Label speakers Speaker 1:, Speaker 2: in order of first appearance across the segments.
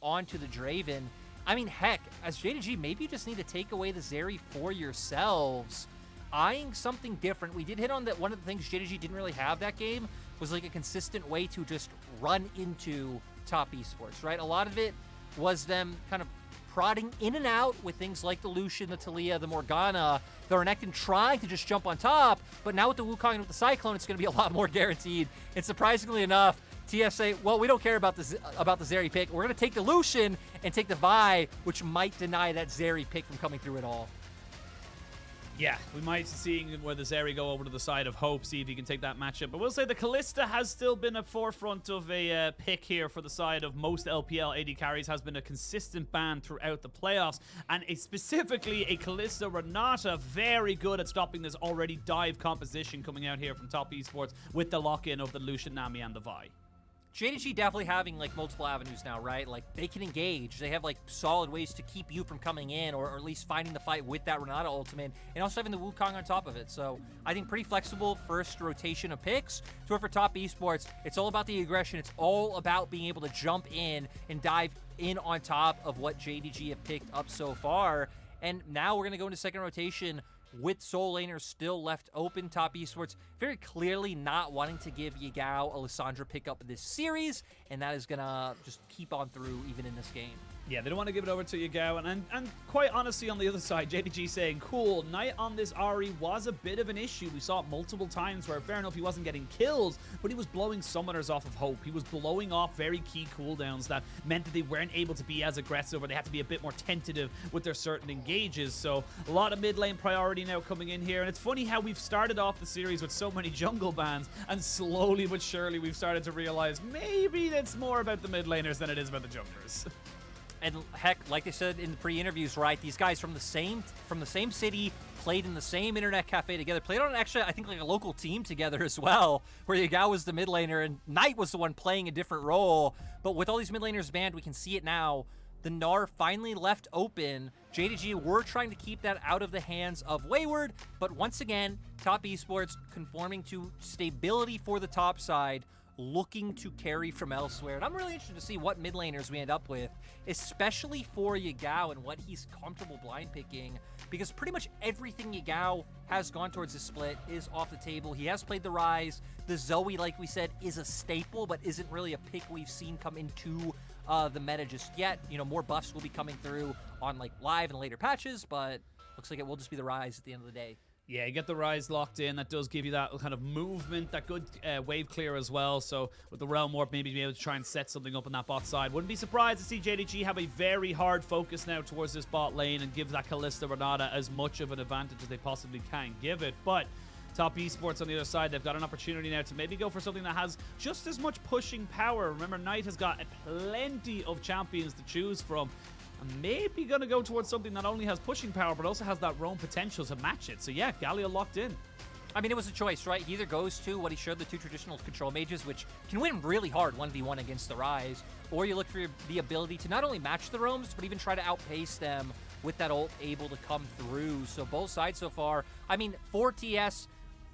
Speaker 1: onto the Draven. I mean, heck, as JDG, maybe you just need to take away the Zeri for yourselves. Eyeing something different. We did hit on that. One of the things JDG didn't really have that game was like a consistent way to just run into top esports, right? A lot of it was them kind of prodding in and out with things like the Lucian, the Taliyah, the Morgana, the Renekton trying to just jump on top, but now with the Wukong and with the Cyclone, it's going to be a lot more guaranteed. And surprisingly enough, TES say, well, we don't care about the Zeri pick. We're going to take the Lucian and take the Vi, which might deny that Zeri pick from coming through at all.
Speaker 2: Yeah, we might see where the Zeri go over to the side of Hope, see if he can take that matchup. But we'll say the Kalista has still been a forefront of a pick here for the side of most LPL AD carries, has been a consistent ban throughout the playoffs. And specifically a Kalista Renata, very good at stopping this already dive composition coming out here from top esports with the lock-in of the Lucian, Nami, and the Vi.
Speaker 1: JDG definitely having like multiple avenues now, right? Like they can engage. They have like solid ways to keep you from coming in or at least finding the fight with that Renata ultimate and also having the Wukong on top of it. So I think pretty flexible first rotation of picks. So for top esports, it's all about the aggression. It's all about being able to jump in and dive in on top of what JDG have picked up so far. And now we're going to go into second rotation with soul laners still left open. Top esports very clearly not wanting to give Yagao a Lissandra pickup in this series, and that is gonna just keep on through even in this game.
Speaker 2: Yeah, they don't want to give it over to Yagao, and quite honestly on the other side, JDG saying, cool, Knight on this Ahri was a bit of an issue. We saw it multiple times where, fair enough, he wasn't getting kills, but he was blowing summoners off of Hope. He was blowing off very key cooldowns that meant that they weren't able to be as aggressive, or they had to be a bit more tentative with their certain engages. So a lot of mid lane priority now coming in here, and it's funny how we've started off the series with so many jungle bans, and slowly but surely we've started to realize maybe it's more about the mid laners than it is about the junglers.
Speaker 1: And heck, like I said in the pre-interviews, right, these guys from the same city, played in the same internet cafe together, played on actually, I think, like a local team together as well, where Yagao was the mid laner and Knight was the one playing a different role. But with all these mid laners banned, we can see it now. The Gnar finally left open. JDG were trying to keep that out of the hands of Wayward, but once again, top esports conforming to stability for the top side, looking to carry from elsewhere. And I'm really interested to see what mid laners we end up with, especially for Yagao and what he's comfortable blind picking, because pretty much everything Yagao has gone towards this split is off the table. He has played the Ryze. The Zoe, like we said, is a staple, but isn't really a pick we've seen come into the meta just yet. You know, more buffs will be coming through on like live and later patches, but looks like it will just be the Ryze at the end of the day.
Speaker 2: Yeah, you get the Ryze locked in. That does give you that kind of movement, that good wave clear as well. So with the Realm Warp, maybe be able to try and set something up on that bot side. Wouldn't be surprised to see JDG have a very hard focus now towards this bot lane and give that Kalista Renata as much of an advantage as they possibly can give it. But top esports on the other side, they've got an opportunity now to maybe go for something that has just as much pushing power. Remember, Knight has got plenty of champions to choose from. Maybe going to go towards something that only has pushing power, but also has that roam potential to match it. So yeah, Galio locked in.
Speaker 1: I mean, it was a choice, right? He either goes to what he showed, the two traditional control mages, which can win really hard 1v1 against the Ryze, or you look for the ability to not only match the roams, but even try to outpace them with that ult able to come through. So both sides so far, I mean, for TS,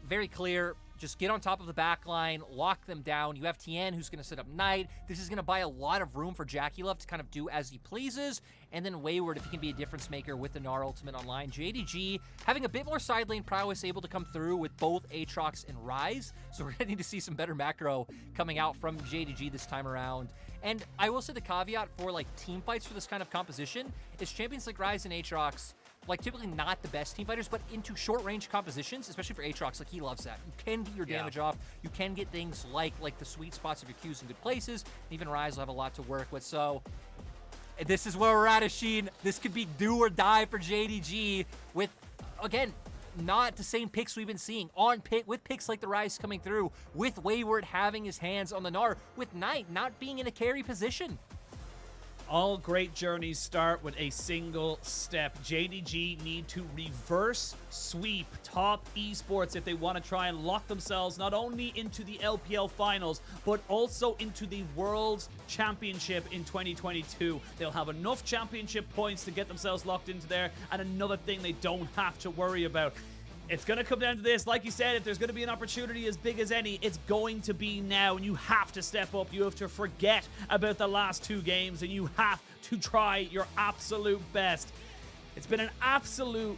Speaker 1: very clear. Just get on top of the back line, lock them down. You have Tian who's going to set up Knight. This is going to buy a lot of room for JackeyLove to kind of do as he pleases. And then Wayward, if he can be a difference maker with the Gnar ultimate online. JDG having a bit more side lane prowess, able to come through with both Aatrox and Ryze. So we're going to need to see some better macro coming out from JDG this time around. And I will say the caveat for like team fights for this kind of composition is champions like Ryze and Aatrox, like typically not the best team fighters, but into short range compositions, especially for Aatrox, like he loves that. You can get your damage off. You can get things like the sweet spots of your Qs in good places. Even Ryze will have a lot to work with. So this is where we're at, Ashin. This could be do or die for JDG with, again, not the same picks we've been seeing on pick with picks like the Ryze coming through, with Wayward having his hands on the Gnar, with Knight not being in a carry position.
Speaker 2: All great journeys start with a single step. JDG need to reverse sweep top esports if they want to try and lock themselves not only into the LPL finals, but also into the World Championship in 2022. They'll have enough championship points to get themselves locked into there. And another thing they don't have to worry about, It's going to come down to this. Like you said, if there's going to be an opportunity as big as any, it's going to be now. And you have to step up. You have to forget about the last 2 games. And you have to try your absolute best. It's been an absolute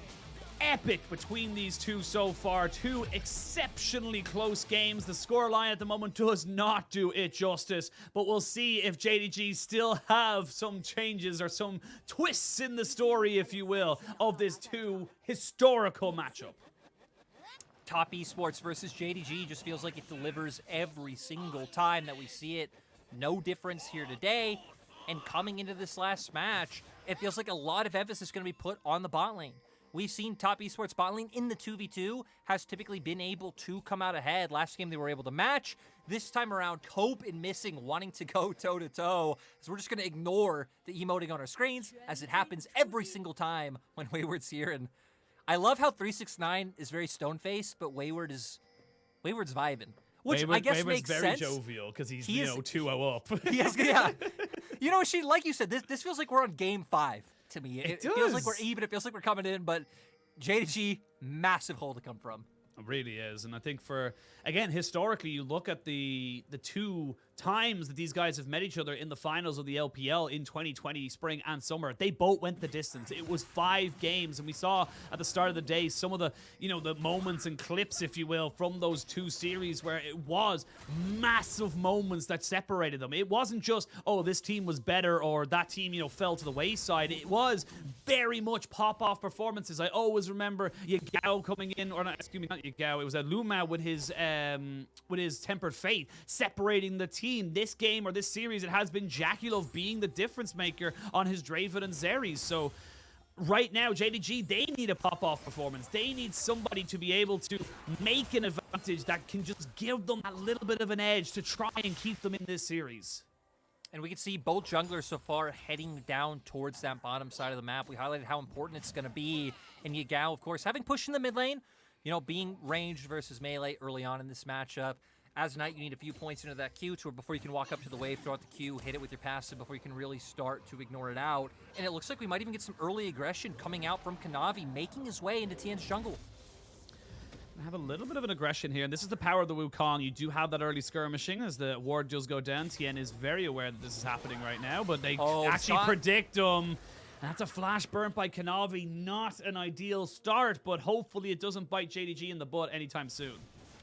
Speaker 2: epic between these two so far. 2 exceptionally close games. The scoreline at the moment does not do it justice, but we'll see if JDG still have some changes or some twists in the story, if you will, of this 2 historical matchup.
Speaker 1: Top Esports versus JDG just feels like it delivers every single time that we see it. No difference here today. And coming into this last match, it feels like a lot of emphasis is going to be put on the bot lane. We've seen Top Esports bot lane in the 2v2 has typically been able to come out ahead. Last game they were able to match. This time around, Cope and Missing wanting to go toe-to-toe. So we're just going to ignore the emoting on our screens as it happens every single time when Wayward's here. And I love how 369 is very stone-faced, but Wayward's vibing. Which I guess
Speaker 2: Wayward's
Speaker 1: makes
Speaker 2: very
Speaker 1: sense.
Speaker 2: jovial because he's, you know, 2-0 up.
Speaker 1: Yes, yeah. You know, like you said, this feels like we're on game 5 to me. It feels like we're even. It feels like we're coming in, but JDG, massive hole to come from.
Speaker 2: It really is. And I think again, historically, you look at the 2 times that these guys have met each other in the finals of the LPL in 2020, spring and summer. They both went the distance. It was 5 games, and we saw at the start of the day some of the, you know, the moments and clips, if you will, from those 2 series where it was massive moments that separated them. It wasn't just, oh, this team was better or that team, you know, fell to the wayside. It was very much pop-off performances. I always remember Yagao coming in, or not, excuse me, not Yagao, it was Luma with his Tempered Fate, separating the team. This game or this series, it has been JackeyLove being the difference maker on his Draven and Xerxes. So right now, JDG, they need a pop-off performance. They need somebody to be able to make an advantage that can just give them a little bit of an edge to try and keep them in this series.
Speaker 1: And we can see both junglers so far heading down towards that bottom side of the map. We highlighted how important it's going to be. And Yagao, of course, having pushed in the mid lane, you know, being ranged versus melee early on in this matchup. As a Knight, you need a few points into that Q before you can walk up to the wave, throw out the Q, hit it with your passive before you can really start to ignore it out. And it looks like we might even get some early aggression coming out from Kanavi, making his way into Tian's jungle.
Speaker 2: I have a little bit of an aggression here, and this is the power of the Wukong. You do have that early skirmishing as the ward does go down. Tian is very aware that this is happening right now, but they actually predict him. That's a flash burnt by Kanavi. Not an ideal start, but hopefully it doesn't bite JDG in the butt anytime soon.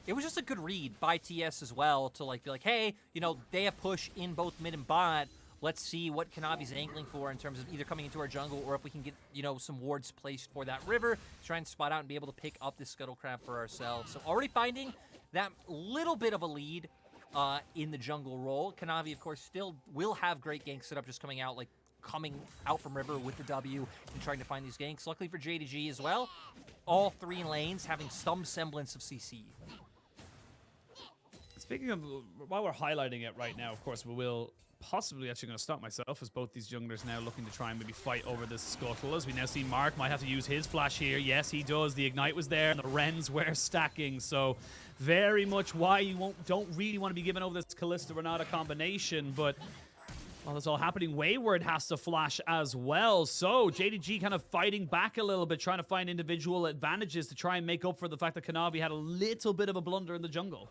Speaker 1: It was just a good read by TS as well to be like, hey, you know, they have push in both mid and bot. Let's see what Kanavi's angling for in terms of either coming into our jungle or if we can get, you know, some wards placed for that river, try and spot out and be able to pick up this Scuttle Crab for ourselves. So already finding that little bit of a lead in the jungle role. Kanavi, of course, still will have great gank setup just coming out from river with the W and trying to find these ganks. Luckily for JDG as well, all 3 lanes having some semblance of CC.
Speaker 2: Speaking of, while we're highlighting it right now, of course, we will possibly actually going to stop myself as both these junglers now looking to try and maybe fight over this scuttle. As we now see Mark might have to use his flash here. Yes, he does. The Ignite was there and the Rens were stacking. So very much why you don't really want to be giving over this Kalista Renata combination. But while that's all happening, Wayward has to flash as well. So JDG kind of fighting back a little bit, trying to find individual advantages to try and make up for the fact that Kanavi had a little bit of a blunder in the jungle.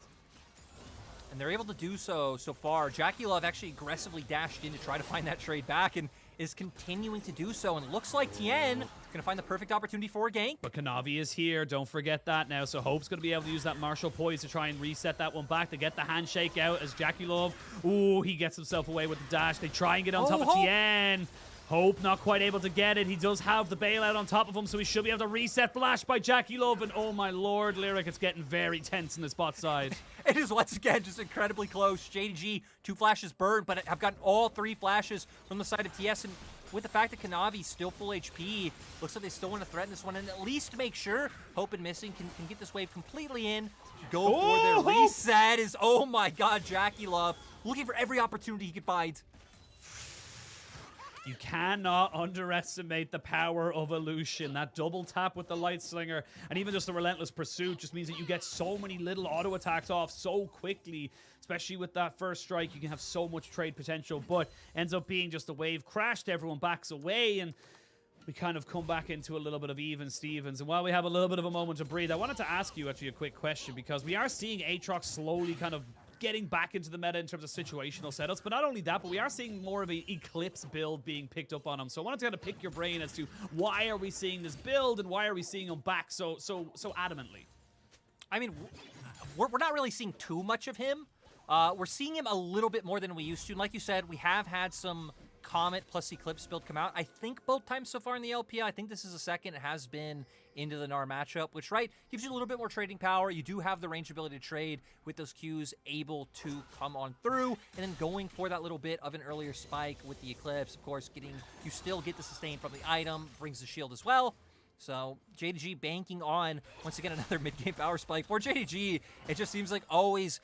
Speaker 1: And they're able to do so far. JackeyLove actually aggressively dashed in to try to find that trade back and is continuing to do so. And it looks like Tian is going to find the perfect opportunity for a gank.
Speaker 2: But Kanavi is here. Don't forget that now. So Hope's going to be able to use that Martial Poise to try and reset that one back to get the handshake out as JackeyLove. Ooh, he gets himself away with the dash. They try and get on top of Tian. Hope not quite able to get it. He does have the bailout on top of him, so he should be able to reset flash by JackeyLove. And oh my lord, Lyric, it's getting very tense in the spot side.
Speaker 1: It is once again just incredibly close. JDG, 2 flashes burned, but have gotten all 3 flashes from the side of TS. And with the fact that Kanavi's still full HP, looks like they still want to threaten this one and at least make sure Hope and Missing can get this wave completely in. Go for their reset is, oh my god, JackeyLove looking for every opportunity he could find.
Speaker 2: You cannot underestimate the power of a Lucian. That double tap with the Light Slinger and even just the Relentless Pursuit just means that you get so many little auto attacks off so quickly. Especially with that first strike, you can have so much trade potential, but ends up being just a wave crashed. Everyone backs away, and we kind of come back into a little bit of even Stevens. And while we have a little bit of a moment to breathe, I wanted to ask you actually a quick question, because we are seeing Aatrox slowly kind of getting back into the meta in terms of situational setups. But not only that, but we are seeing more of an Eclipse build being picked up on him. So I wanted to kind of pick your brain as to why are we seeing this build and why are we seeing him back so adamantly?
Speaker 1: I mean, we're not really seeing too much of him. We're seeing him a little bit more than we used to. And like you said, we have had some Comet plus Eclipse build come out. I think both times so far in the LPL. I think this is the second. It has been into the Gnar matchup, which, right, gives you a little bit more trading power. You do have the range ability to trade with those Qs able to come on through, and then going for that little bit of an earlier spike with the Eclipse. Of course, you still get the sustain from the item, brings the shield as well. So JDG banking on, once again, another mid-game power spike. For JDG, it just seems like always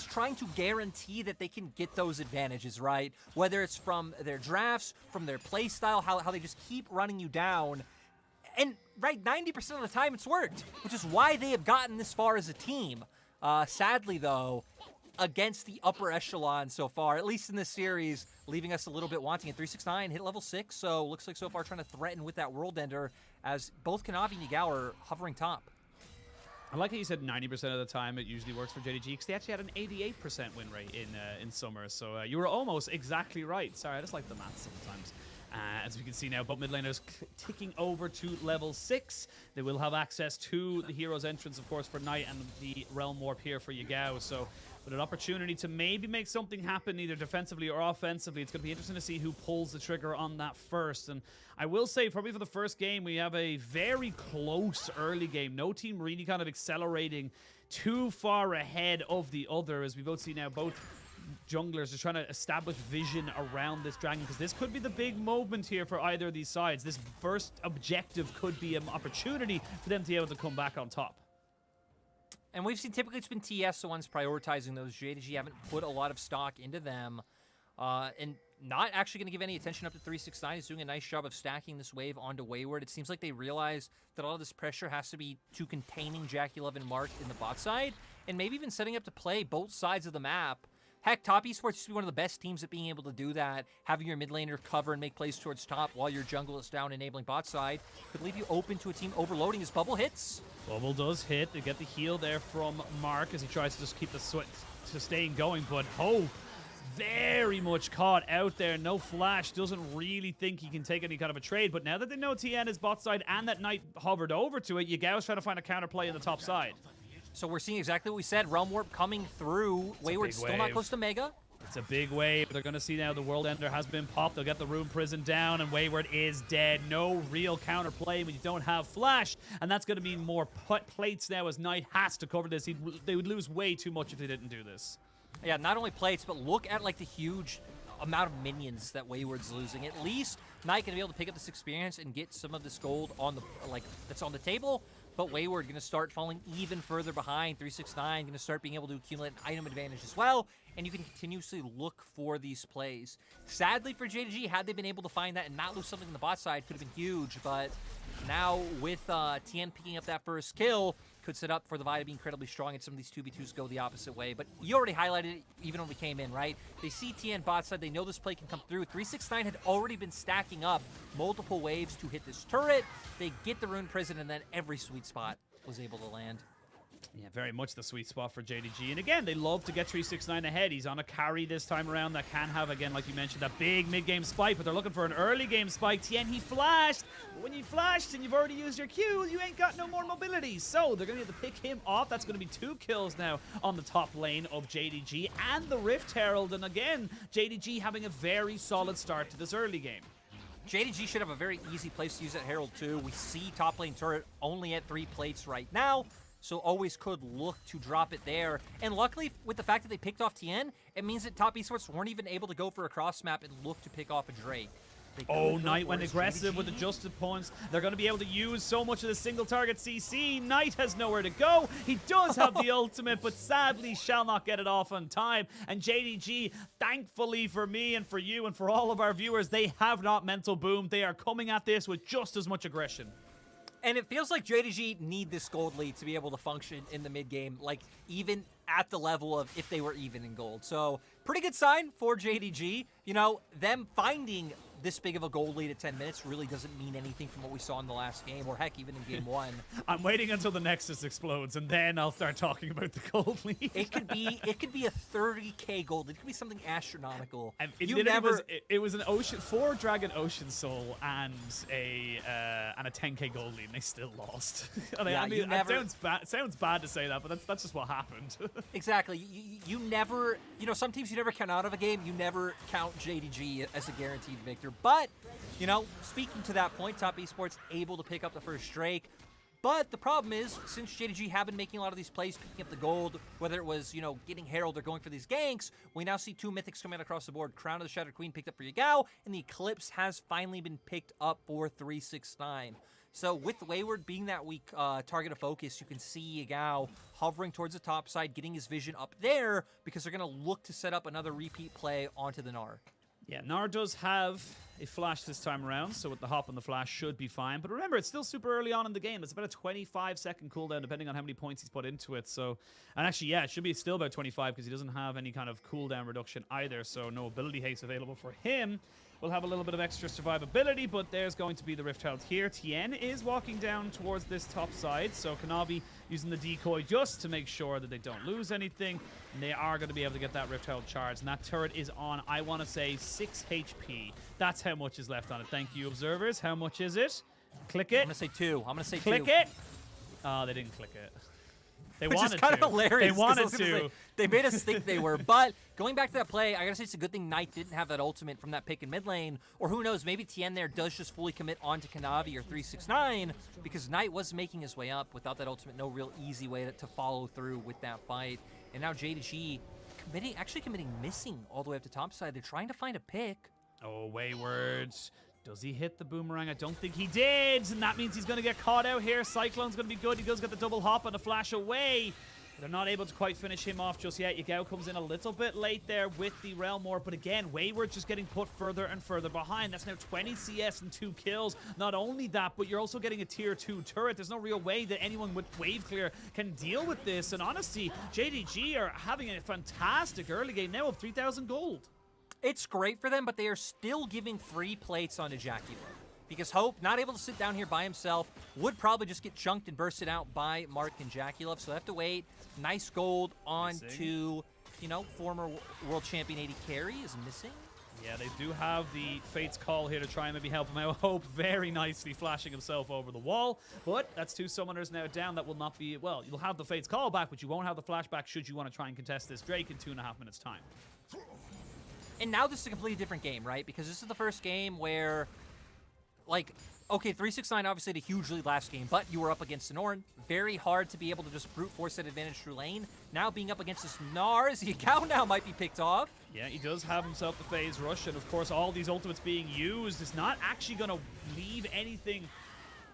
Speaker 1: trying to guarantee that they can get those advantages, right? Whether it's from their drafts, from their play style, how they just keep running you down. And, right, 90% of the time it's worked, which is why they have gotten this far as a team. Sadly, though, against the upper echelon so far, at least in this series, leaving us a little bit wanting. At 369, hit level 6, so looks like so far trying to threaten with that World Ender, as both Kanavi and Yagao are hovering top.
Speaker 2: I like how you said 90% of the time it usually works for JDG, because they actually had an 88% win rate in summer. So you were almost exactly right. Sorry, I just like the math sometimes. As we can see now, both mid laners ticking over to level 6. They will have access to the Hero's Entrance, of course, for Knight, and the Realm Warp here for Yagao. So with an opportunity to maybe make something happen, either defensively or offensively, it's going to be interesting to see who pulls the trigger on that first. And I will say, probably for the first game, we have a very close early game. No team really kind of accelerating too far ahead of the other, as we both see now both junglers are trying to establish vision around this dragon, because this could be the big moment here for either of these sides. This first objective could be an opportunity for them to be able to come back on top.
Speaker 1: And we've seen typically it's been TES the ones prioritizing those. JDG haven't put a lot of stock into them. And not actually going to give any attention up to 369. He's doing a nice job of stacking this wave onto Wayward. It seems like they realize that all of this pressure has to be to containing JackeyLove and Mark in the bot side, and maybe even setting up to play both sides of the map. Heck, top esports used to be one of the best teams at being able to do that. Having your mid laner cover and make plays towards top while your jungle is down, enabling bot side, could leave you open to a team overloading as Bubble hits.
Speaker 2: Bubble does hit. They get the heal there from Mark as he tries to just keep the sustain going, but Hope very much caught out there. No flash. Doesn't really think he can take any kind of a trade, but now that they know Tian is bot side and that Knight hovered over to it, Yagao's trying to find a counterplay in the top side.
Speaker 1: So we're seeing exactly what we said. Realm Warp coming through. Wayward's still not close to Mega.
Speaker 2: It's a big wave. They're going to see now the World Ender has been popped. They'll get the Rune Prison down, and Wayward is dead. No real counterplay when you don't have flash, and that's going to mean more plates now as Knight has to cover this. They would lose way too much if they didn't do this.
Speaker 1: Yeah, not only plates, but look at like the huge amount of minions that Wayward's losing. At least Knight can be able to pick up this experience and get some of this gold on the that's on the table. But Wayward going to start falling even further behind. 369 going to start being able to accumulate an item advantage as well, and you can continuously look for these plays. Sadly for JDG, had they been able to find that and not lose something in the bot side, could have been huge. But now with Tian picking up that first kill, could set up for the Vi to be incredibly strong, and some of these 2v2s go the opposite way. But you already highlighted it even when we came in, right? They see Tian bot side, they know this play can come through. 369 had already been stacking up multiple waves to hit this turret. They get the Rune Prison, and then every sweet spot was able to land.
Speaker 2: Yeah, very much the sweet spot for JDG. And again, they love to get 369 ahead. He's on a carry this time around that can have, again, like you mentioned, that big mid-game spike, but they're looking for an early game spike. Tian, he flashed. But when you flashed and you've already used your Q, you ain't got no more mobility. So they're going to have to pick him off. That's going to be 2 kills now on the top lane of JDG and the Rift Herald. And again, JDG having a very solid start to this early game.
Speaker 1: JDG should have a very easy place to use that Herald too. We see top lane turret only at 3 plates right now, so always could look to drop it there. And luckily, with the fact that they picked off Tian, it means that top esports weren't even able to go for a cross map and look to pick off a Drake.
Speaker 2: Oh, Knight went aggressive with adjusted points. They're going to be able to use so much of the single target CC. Knight has nowhere to go. He does have the ultimate, but sadly shall not get it off on time. And JDG, thankfully for me and for you and for all of our viewers, they have not mental boomed. They are coming at this with just as much aggression.
Speaker 1: And it feels like JDG need this gold lead to be able to function in the mid game, like even at the level of if they were even in gold. So pretty good sign for JDG. You know, them finding this big of a gold lead at 10 minutes really doesn't mean anything from what we saw in the last game, or heck, even in game 1.
Speaker 2: I'm waiting until the Nexus explodes, and then I'll start talking about the gold lead.
Speaker 1: It could be a 30k gold. It could be something astronomical.
Speaker 2: And it was an ocean 4 Dragon Ocean Soul and a 10k gold lead, and they still lost. I mean, it sounds bad to say that, but that's just what happened.
Speaker 1: Exactly. You never, some teams you never count out of a game. You never count JDG as a guaranteed victor. But, speaking to that point, Top Esports able to pick up the first Drake. But the problem is, since JDG have been making a lot of these plays, picking up the gold, whether it was, getting Herald or going for these ganks, we now see 2 mythics coming out across the board. Crown of the Shattered Queen picked up for Yagao, and the Eclipse has finally been picked up for 369. So with Wayward being that weak target of focus, you can see Yagao hovering towards the top side, getting his vision up there, because they're going to look to set up another repeat play onto the Gnar.
Speaker 2: Yeah, Gnar does have a flash this time around, so with the hop and the flash should be fine. But remember, it's still super early on in the game. It's about a 25-second cooldown, depending on how many points he's put into it. So, and actually, yeah, it should be still about 25 because he doesn't have any kind of cooldown reduction either. So no ability haste available for him. We'll have a little bit of extra survivability, but there's going to be the Rift Herald here. Tian is walking down towards this top side, so Kanavi using the decoy just to make sure that they don't lose anything. And they are going to be able to get that Rift Herald charged, and that turret is on, I want to say, 6 HP. That's how much is left on it. Thank you, observers. How much is it? Click it.
Speaker 1: I'm going to say 2. I'm going to say 2.
Speaker 2: Click it. Oh, they didn't click it. They
Speaker 1: Which
Speaker 2: wanted
Speaker 1: is kind
Speaker 2: to.
Speaker 1: of hilarious.
Speaker 2: They wanted to.
Speaker 1: They made us think they were. But going back to that play, I gotta say it's a good thing Knight didn't have that ultimate from that pick in mid lane. Or who knows, maybe Tian there does just fully commit onto Kanavi or 369, because Knight was making his way up without that ultimate. No real easy way to follow through with that fight. And now JDG committing missing all the way up to top side. They're trying to find a pick.
Speaker 2: Oh, Wayward. Does he hit the boomerang? I don't think he did, and that means he's going to get caught out here. Cyclone's going to be good. He does get the double hop and a flash away. They're not able to quite finish him off just yet. Yagao comes in a little bit late there with the Realm Warp, but again, Wayward just getting put further and further behind. That's now 20 CS and 2 kills. Not only that, but you're also getting a tier 2 turret. There's no real way that anyone with wave clear can deal with this, and honestly, JDG are having a fantastic early game now of 3,000 gold.
Speaker 1: It's great for them, but they are still giving free plates onto JackeyLove. Because Hope, not able to sit down here by himself, would probably just get chunked and bursted out by Mark and JackeyLove. So they have to wait. Nice gold onto, former world champion AD Carry is missing.
Speaker 2: Yeah, they do have the Fate's Call here to try and maybe help him out. Hope very nicely flashing himself over the wall. But that's 2 summoners now down. That will not be, well, you'll have the Fate's Call back, but you won't have the flashback should you want to try and contest this Drake in 2.5 minutes' time.
Speaker 1: And now this is a completely different game, right? Because this is the first game where, okay, 369 obviously had a huge lead last game, but you were up against Sonoran. Very hard to be able to just brute force that advantage through lane. Now being up against this Gnar, Yagao now might be picked off.
Speaker 2: Yeah, he does have himself the phase rush, and of course all these ultimates being used is not actually going to leave anything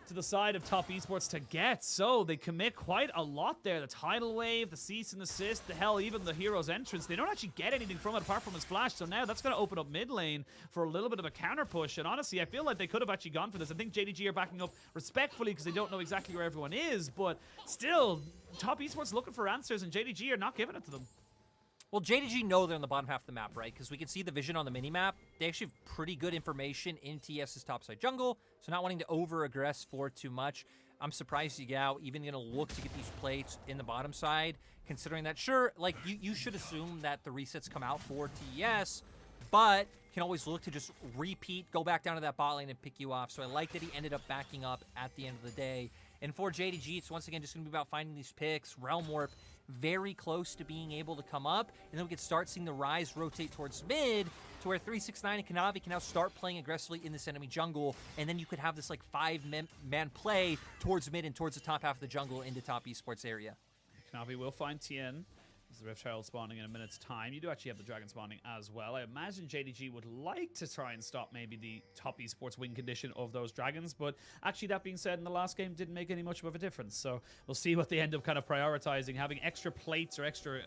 Speaker 2: to the side of Top Esports to get, so they commit quite a lot there. The tidal wave, the cease and assist, the hell, even the hero's entrance, they don't actually get anything from it apart from his flash, so now that's going to open up mid lane for a little bit of a counter push, and honestly, I feel like they could have actually gone for this. I think JDG are backing up respectfully because they don't know exactly where everyone is, but still, Top Esports looking for answers, and JDG are not giving it to them.
Speaker 1: Well, JDG know they're on the bottom half of the map, right? Because we can see the vision on the mini-map. They actually have pretty good information in TES's topside jungle, so not wanting to over-aggress for too much. I'm surprised Yagao even going to look to get these plates in the bottom side, considering that, sure, you should assume that the resets come out for TES, but can always look to just repeat, go back down to that bot lane and pick you off. So I like that he ended up backing up at the end of the day. And for JDG, it's once again just going to be about finding these picks. Realm Warp very close to being able to come up, and then we can start seeing the Ryze rotate towards mid, to where 369 and Kanavi can now start playing aggressively in this enemy jungle, and then you could have this 5-man play towards mid and towards the top half of the jungle into Top Esports area.
Speaker 2: Kanavi will find Tian. There's the Rift Herald spawning in a minute's time. You do actually have the Dragon spawning as well. I imagine JDG would like to try and stop maybe the Top Esports win condition of those Dragons, but actually that being said, in the last game didn't make any much of a difference. So we'll see what they end up kind of prioritizing, having extra plates or extra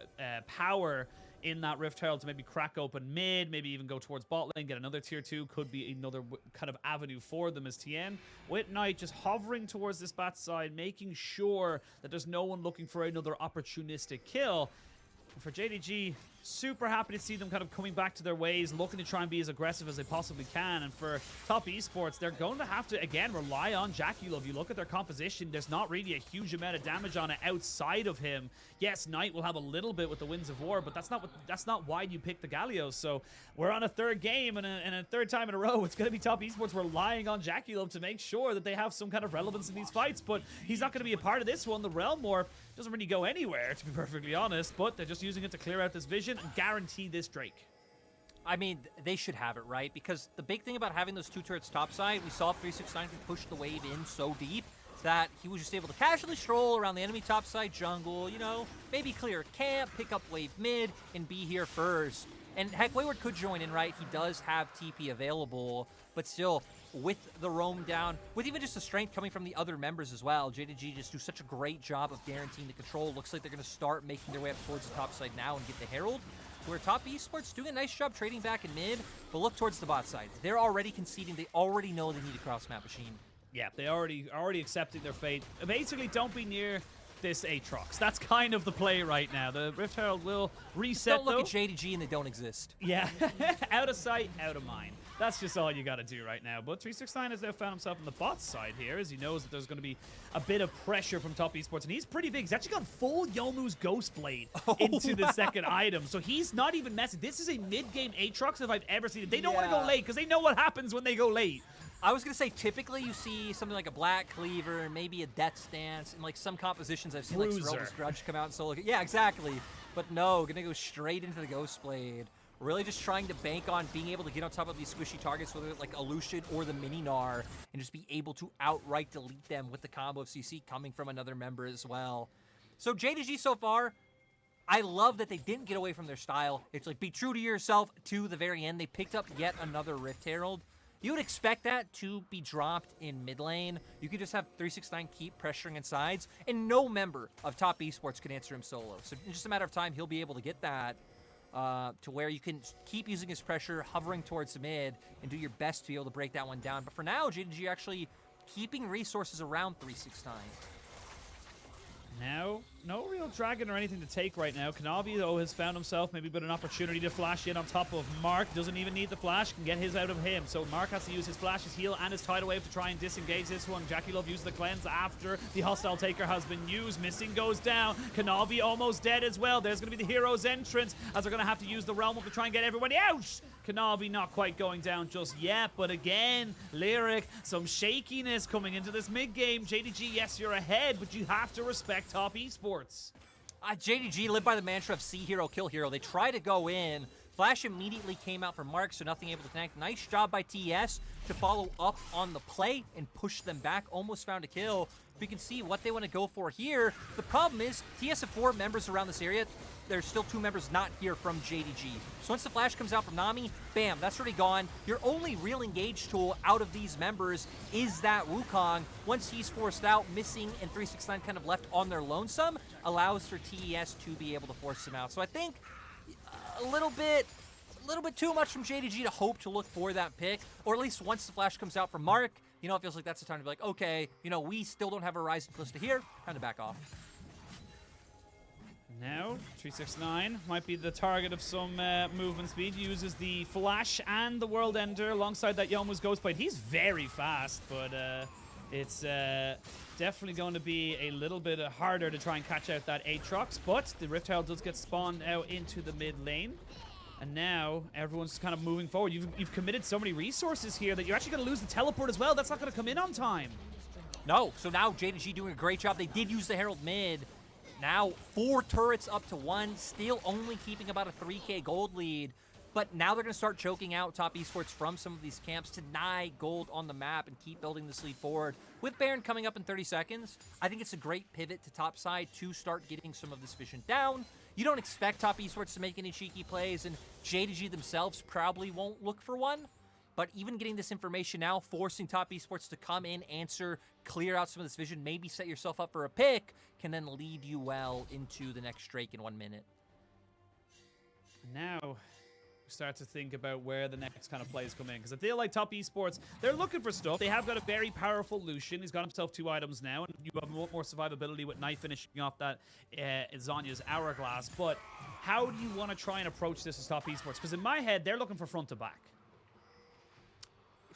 Speaker 2: power in that Rift Herald to maybe crack open mid, maybe even go towards bot lane, get another tier 2, could be another kind of avenue for them as Tian. With Knight just hovering towards this bat side, making sure that there's no one looking for another opportunistic kill. For JDG, super happy to see them kind of coming back to their ways, looking to try and be as aggressive as they possibly can. And for top esports, they're going to have to, again, rely on JackeyLove. You look at their composition, there's not really a huge amount of damage on it outside of him. Yes, Knight will have a little bit with the Winds of War, but that's not why you pick the Galio. So we're on a third game, and a third time in a row, it's going to be top esports relying on JackeyLove to make sure that they have some kind of relevance in these fights. But he's not going to be a part of this one. The Realm Warp doesn't really go anywhere, to be perfectly honest, but they're just using it to clear out this vision and guarantee this Drake.
Speaker 1: I mean, they should have it, right? Because the big thing about having those 2 turrets topside, we saw 369 push the wave in so deep that he was just able to casually stroll around the enemy topside jungle, you know, maybe clear a camp, pick up wave mid, and be here first. And heck, Wayward could join in, right? He does have TP available, but still, with the roam down, with even just the strength coming from the other members as well, JDG just do such a great job of guaranteeing the control. Looks like they're going to start making their way up towards the top side now and get the Herald, where top esports doing a nice job trading back in mid, but look towards the bot side. They're already conceding. They already know they need a cross-map machine.
Speaker 2: Yeah, they already accepting their fate. Basically, don't be near this Aatrox. That's kind of the play right now. The Rift Herald will reset,
Speaker 1: don't look at JDG and they don't exist.
Speaker 2: Yeah, out of sight, out of mind. That's just all you got to do right now. But 369 has now found himself on the bot side here, as he knows that there's going to be a bit of pressure from top esports. And he's pretty big. He's actually got full Youmuu's Ghost Blade into the second item. So he's not even messing. This is a mid-game Aatrox if I've ever seen it. They don't want to go late because they know what happens when they go late.
Speaker 1: I was going to say, typically you see something like a Black Cleaver, maybe a Death Stance, and like some compositions I've seen like Serelda's Grudge come out and solo. Yeah, exactly. But no, going to go straight into the Ghost Blade. Really just trying to bank on being able to get on top of these squishy targets, whether it's like a Lucian or the mini Gnar, and just be able to outright delete them with the combo of CC coming from another member as well. So JDG so far, I love that they didn't get away from their style. It's like, be true to yourself to the very end. They picked up yet another Rift Herald. You would expect that to be dropped in mid lane. You could just have 369 keep pressuring in sides, and no member of top esports can answer him solo. So in just a matter of time, he'll be able to get that to where you can keep using his pressure, hovering towards the mid, and do your best to be able to break that one down. But for now, JDG actually keeping resources around 369.
Speaker 2: Now, no real dragon or anything to take right now. Kanavi, though, has found himself maybe with an opportunity to flash in on top of Mark. Doesn't even need the flash, can get his out of him. So Mark has to use his flash, his heal, and his tidal wave to try and disengage this one. JackeyLove uses the cleanse after the hostile taker has been used. Missing goes down. Kanavi almost dead as well. There's going to be the hero's entrance as they're going to have to use the realm up to try and get everybody out. Kanavi not quite going down just yet, but again, Lyric, some shakiness coming into this mid-game. JDG, yes, you're ahead, but you have to respect top esports.
Speaker 1: JDG live by the mantra of see hero, kill hero. They try to go in. Flash immediately came out from Mark, so nothing able to connect. Nice job by TES to follow up on the play and push them back. Almost found a kill. We can see what they want to go for here. The problem is, TES have 4 members around this area. There's still 2 members not here from JDG. So once the flash comes out from Nami, bam, that's already gone. Your only real engage tool out of these members is that Wukong. Once he's forced out, missing, and 369 kind of left on their lonesome, allows for TES to be able to force them out. So I think a little bit too much from JDG to hope to look for that pick, or at least once the flash comes out from Mark, you know, it feels like that's the time to be like, okay, you know, we still don't have a Ryze and Kalista here, time to back off.
Speaker 2: Now, 369 might be the target of some movement speed. Uses the flash and the World Ender alongside that Youmuu's Ghost Blade. He's very fast, but it's definitely going to be a little bit harder to try and catch out that Aatrox. But the Rift Herald does get spawned out into the mid lane. And now everyone's kind of moving forward. You've committed so many resources here that you're actually going to lose the teleport as well. That's not going to come in on time.
Speaker 1: No, so now JDG doing a great job. They did use the Herald mid. Now 4 turrets up to 1, still only keeping about a 3k gold lead. But now they're going to start choking out top esports from some of these camps to deny gold on the map and keep building this lead forward. With Baron coming up in 30 seconds, I think it's a great pivot to top side to start getting some of this vision down. You don't expect top esports to make any cheeky plays, and JDG themselves probably won't look for one. But even getting this information now, forcing top esports to come in, answer, clear out some of this vision, maybe set yourself up for a pick, can then lead you well into the next Drake in 1 minute.
Speaker 2: Now, we start to think about where the next kind of plays come in. Because I feel like top esports, they're looking for stuff. They have got a very powerful Lucian. He's got himself 2 items now. And you have a lot more survivability with Knight finishing off that Zanya's Hourglass. But How do you want to try and approach this as top esports? Because in my head, they're looking for front to back.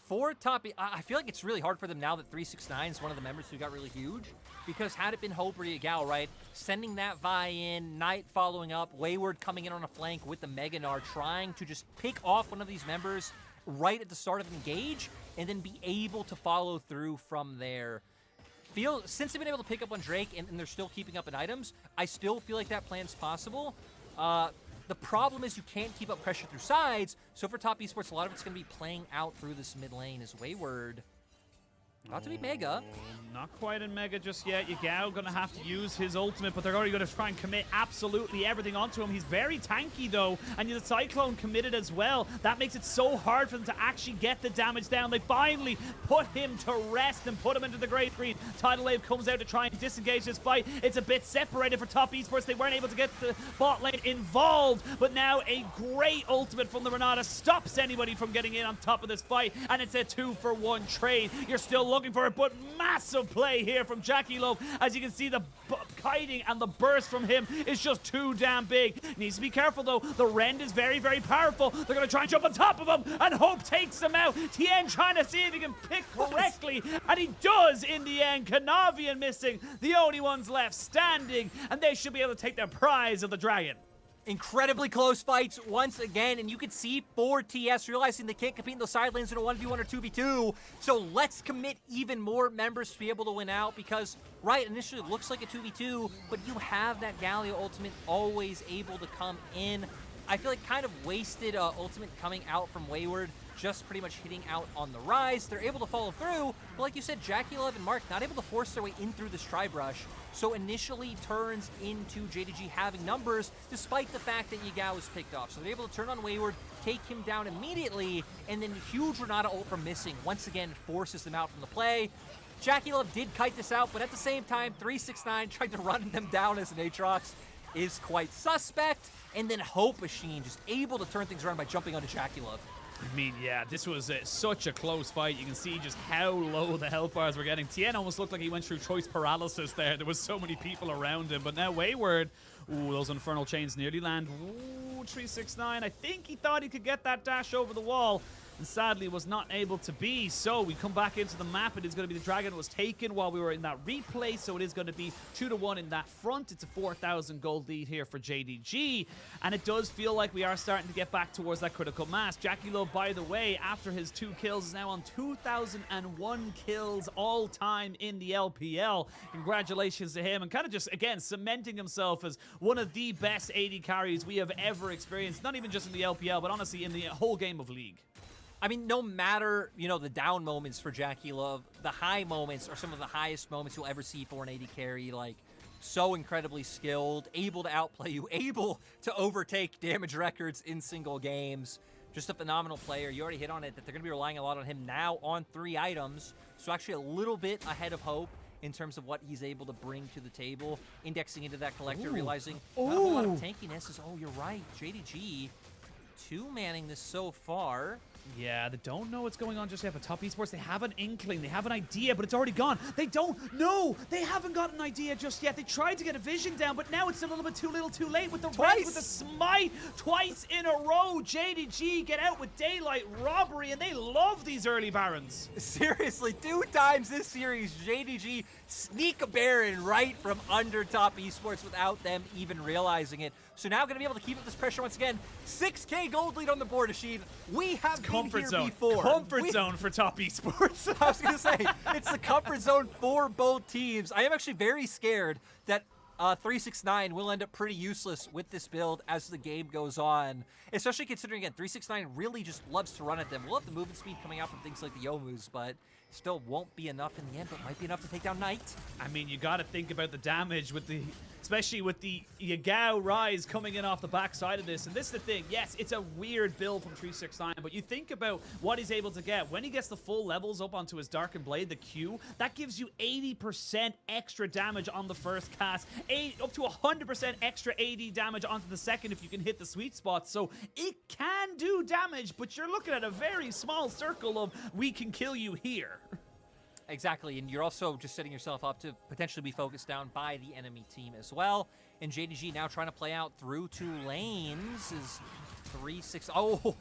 Speaker 1: For top, I feel like it's really hard for them now that 369 is one of the members who got really huge. Because had it been Hope or Yagao, right, sending that Vi in, Knight following up, Wayward coming in on a flank with the Mega Gnar, trying to just pick off one of these members right at the start of engage, and then be able to follow through from there. Since they've been able to pick up on Drake and they're still keeping up in items, I still feel like that plan's possible. The problem is you can't keep up pressure through sides, so for top esports, a lot of it's going to be playing out through this mid lane as Wayward. About to be Mega.
Speaker 2: Not quite in Mega just yet. Yagao going to have to use his ultimate, but they're already going to try and commit absolutely everything onto him. He's very tanky, though, and the Cyclone committed as well. That makes it so hard for them to actually get the damage down. They finally put him to rest and put him into the Great Green. Tidal Wave comes out to try and disengage this fight. It's a bit separated for top esports. They weren't able to get the bot lane involved, but now a great ultimate from the Renata stops anybody from getting in on top of this fight, and it's a 2-for-1 trade. You're still looking for it, but massive play here from JackeyLove. As you can see, the kiting and the burst from him is just too damn big. Needs to be careful, though. The Rend is very, very powerful. They're going to try and jump on top of him, and Hope takes him out. Tian trying to see if he can pick correctly, and he does in the end. Kanavi and missing, the only ones left standing, and they should be able to take their prize of the dragon.
Speaker 1: Incredibly close fights once again, and you can see for TS realizing they can't compete in those side lanes in a 1v1 or 2v2, so let's commit even more members to be able to win out, because, right, initially it looks like a 2v2, but you have that Galio ultimate always able to come in. I feel like kind of wasted ultimate coming out from Wayward, just pretty much hitting out on the Ryze. They're able to follow through, but like you said, JackeyLove and Mark not able to force their way in through this tri-brush, so initially turns into JDG having numbers, despite the fact that Yagao is picked off. So they're able to turn on Wayward, take him down immediately, and then huge Renata ult from missing once again forces them out from the play. JackeyLove did kite this out, but at the same time, 369 tried to run them down as an Aatrox is quite suspect, and then Hope Machine just able to turn things around by jumping onto JackeyLove.
Speaker 2: I mean, yeah, this was such a close fight. You can see just how low the health bars were getting. Tian almost looked like he went through choice paralysis there. There was so many people around him. But now Wayward, ooh, those Infernal Chains nearly land. Ooh, 369. I think he thought he could get that dash over the wall, and sadly was not able to be. So we come back into the map. It is going to be the dragon that was taken while we were in that replay, so it is going to be 2-1 in that front. It's a 4,000 gold lead here for JDG, and it does feel like we are starting to get back towards that critical mass. JackeyLove, by the way, after his 2 kills, is now on 2,001 kills all time in the LPL. Congratulations to him, and kind of just, again, cementing himself as one of the best AD carries we have ever experienced, not even just in the LPL, but honestly in the whole game of League.
Speaker 1: I mean, no matter, you know, the down moments for JackeyLove, the high moments are some of the highest moments you'll ever see for an AD carry. Like, so incredibly skilled, able to outplay you, able to overtake damage records in single games. Just a phenomenal player. You already hit on it, that they're going to be relying a lot on him now on 3 items. So actually a little bit ahead of Hope in terms of what he's able to bring to the table. Indexing into that collector, realizing not a whole lot of tankiness is, oh, you're right, JDG 2-manning this so far.
Speaker 2: Yeah, they don't know what's going on just yet, but top esports, they have an inkling, they have an idea, but it's already gone. They don't know. They haven't got an idea just yet. They tried to get a vision down, but now it's a little bit too little too late with the Ryze, with the smite twice in a row. JDG get out with daylight robbery, and they love these early barons.
Speaker 1: Seriously, 2 times this series, JDG sneak a baron right from under top esports without them even realizing it. So now going to be able to keep up this pressure once again. 6K gold lead on the board, Ashid. We have been here before.
Speaker 2: Comfort zone for top esports.
Speaker 1: I was going to say, it's the comfort zone for both teams. I am actually very scared that 369 will end up pretty useless with this build as the game goes on. Especially considering, again, 369 really just loves to run at them. We'll have the movement speed coming out from things like the Yomus, but still won't be enough in the end, but might be enough to take down Knight.
Speaker 2: I mean, you got to think about the damage with the, especially with the Yagao Ryze coming in off the backside of this. And this is the thing. Yes, it's a weird build from 369, but you think about what he's able to get. When he gets the full levels up onto his Darkened Blade, the Q, that gives you 80% extra damage on the first cast, up to 100% extra AD damage onto the second if you can hit the sweet spot. So it can do damage, but you're looking at a very small circle of we can kill you here.
Speaker 1: Exactly, and you're also just setting yourself up to potentially be focused down by the enemy team as well. And JDG now trying to play out through 2 lanes is 3-6. Oh,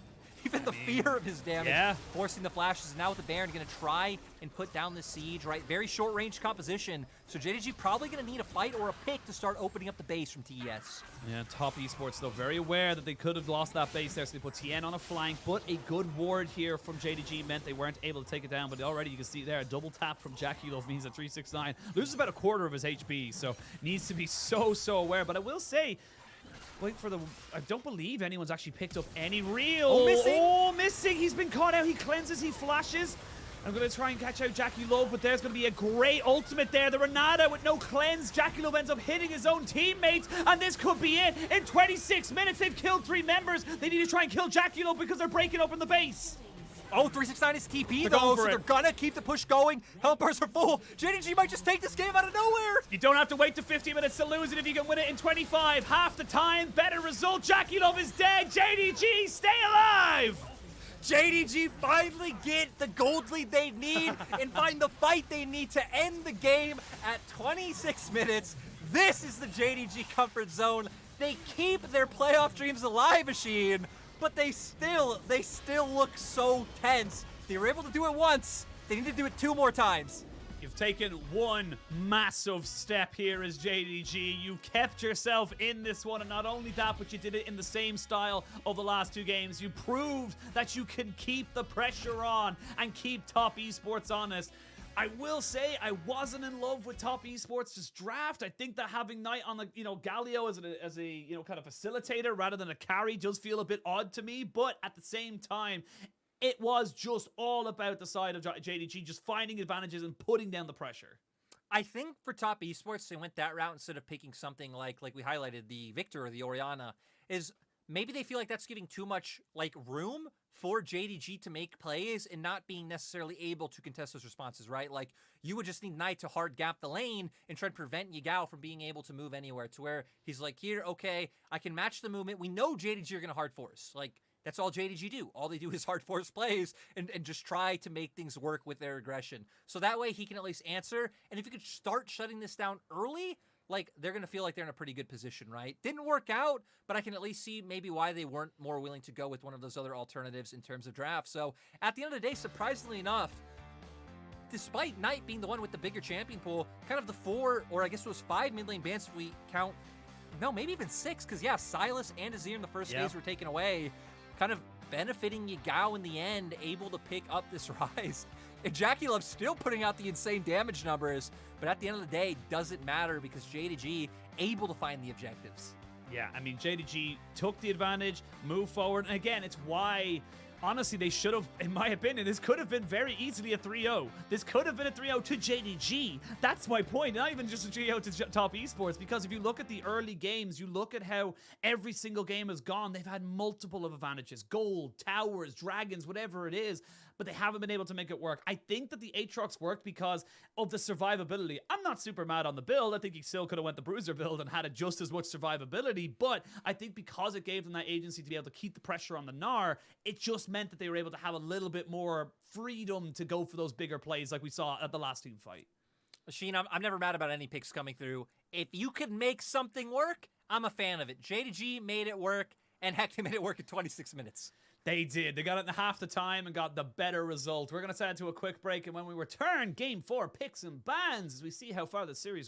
Speaker 1: even the fear of his damage, forcing the flashes. Now with the Baron, going to try and put down the siege, right? Very short range composition. So JDG probably going to need a fight or a pick to start opening up the base from TES.
Speaker 2: Yeah, top esports though, very aware that they could have lost that base there, so they put Tian on a flank, but a good ward here from JDG meant they weren't able to take it down, but already you can see there, a double tap from JackeyLove means that 369 loses about a quarter of his HP, so needs to be so aware. But I will say, wait for the... I don't believe anyone's actually picked up any real...
Speaker 1: Oh, missing!
Speaker 2: Oh, missing! He's been caught out. He cleanses, he flashes. I'm going to try and catch out JackeyLove, but there's going to be a great ultimate there. The Renata with no cleanse. JackeyLove ends up hitting his own teammates, and this could be it. In 26 minutes, they've killed 3 members. They need to try and kill JackeyLove because they're breaking open the base.
Speaker 1: Oh, 369 is TP though, so they're gonna keep the push going. Health bars are full. JDG might just take this game out of nowhere.
Speaker 2: You don't have to wait to 50 minutes to lose it if you can win it in 25. Half the time, better result. JackeyLove is dead. JDG, stay alive.
Speaker 1: JDG finally get the gold lead they need and find the fight they need to end the game at 26 minutes. This is the JDG comfort zone. They keep their playoff dreams alive, Machine. But they still look so tense. They were able to do it once. They need to do it 2 more times.
Speaker 2: You've taken one massive step here as JDG. You kept yourself in this one, and not only that, but you did it in the same style of the last 2 games. You proved that you can keep the pressure on and keep top esports honest. I will say I wasn't in love with top esports' draft. I think that having Knight on the, Galio as a kind of facilitator rather than a carry does feel a bit odd to me. But at the same time, it was just all about the side of JDG, just finding advantages and putting down the pressure.
Speaker 1: I think for top esports, they went that route instead of picking something like we highlighted, the Victor or the Orianna, is maybe they feel like that's giving too much room for JDG to make plays and not being necessarily able to contest those responses, right? Like, you would just need Knight to hard gap the lane and try to prevent Yagao from being able to move anywhere, to where he's like, here, okay, I can match the movement. We know JDG are going to hard force. Like, that's all JDG do. All they do is hard force plays and just try to make things work with their aggression. So that way he can at least answer. And if you could start shutting this down early, they're going to feel like they're in a pretty good position, right? Didn't work out, but I can at least see maybe why they weren't more willing to go with one of those other alternatives in terms of draft. So at the end of the day, surprisingly enough, despite Knight being the one with the bigger champion pool, kind of the 4, or I guess it was 5 mid lane bans if we count, no, maybe even 6, because yeah, Silas and Azir in the first phase were taken away, kind of benefiting Yagao in the end, able to pick up this Ryze. And JackeyLove still putting out the insane damage numbers, but at the end of the day, doesn't matter because JDG able to find the objectives.
Speaker 2: Yeah, I mean, JDG took the advantage, moved forward, and again, it's why, honestly, they should have, in my opinion, this could have been very easily a 3-0. This could have been a 3-0 to JDG. That's my point, not even just a 3-0 to top esports, because if you look at the early games, you look at how every single game has gone, they've had multiple of advantages, gold, towers, dragons, whatever it is, but they haven't been able to make it work. I think that the Aatrox worked because of the survivability. I'm not super mad on the build. I think he still could have went the Bruiser build and had just as much survivability, but I think because it gave them that agency to be able to keep the pressure on the Gnar, it just meant that they were able to have a little bit more freedom to go for those bigger plays like we saw at the last team fight.
Speaker 1: Machine, I'm never mad about any picks coming through. If you can make something work, I'm a fan of it. JDG made it work, and heck, they made it work in 26 minutes.
Speaker 2: They did. They got it in half the time and got the better result. We're going to send it to a quick break, and when we return, Game 4 picks and bans as we see how far the series